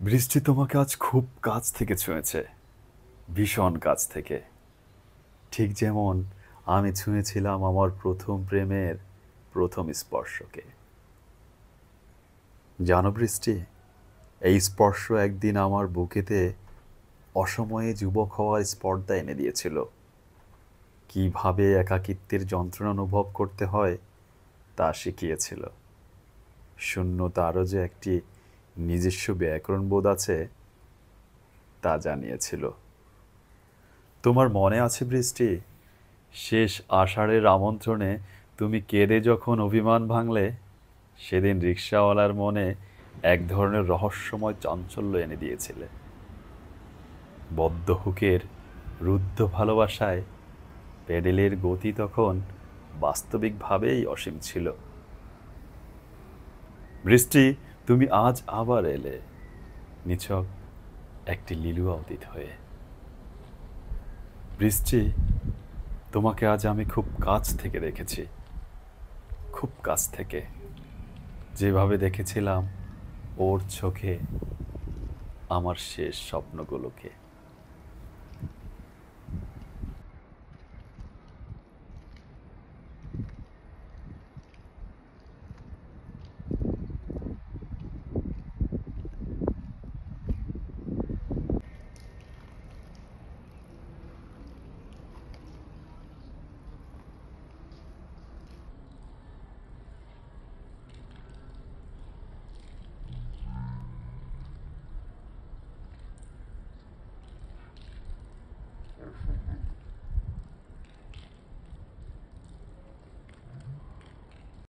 বৃষ্টি তোমাকে আজ খুব কাছ থেকে ছুঁয়েছে, ভীষণ কাছ থেকে। ঠিক যেমন আমি ছুঁয়েছিলাম আমার প্রথম প্রেমের প্রথম স্পর্শকে। জানো বৃষ্টি, এই স্পর্শ একদিন আমার বুকেতে অসময়ে যুবক হওয়ার স্পর্ধা এনে দিয়েছিল। কিভাবে একাকিত্বের যন্ত্রণা অনুভব করতে হয় তা শিখিয়েছিল। শূন্যতারও যে একটি নিজস্ব ব্যাকরণ বোধ আছে তা জানিয়েছিল। তোমার মনে আছে বৃষ্টি, শেষ আষাঢ়ের আমন্ত্রণে তুমি কেঁদে যখন অভিমান ভাঙলে, সেদিন রিকশাওয়ালার মনে এক ধরনের রহস্যময় চাঞ্চল্য এনে দিয়েছিলে। বদ্ধ হুকের রুদ্ধ ভালোবাসায় প্যাডেলের গতি তখন বাস্তবিকভাবেই অসীম ছিল। বৃষ্টি, তুমি আজ আবার এলে, নিছক একটি লিলুয়া অতীত হয়ে। বৃষ্টি, তোমাকে আজ আমি খুব কাছ থেকে দেখেছি, খুব কাছ থেকে, যেভাবে দেখেছিলাম ওর চোখে আমার শেষ স্বপ্নগুলোকে।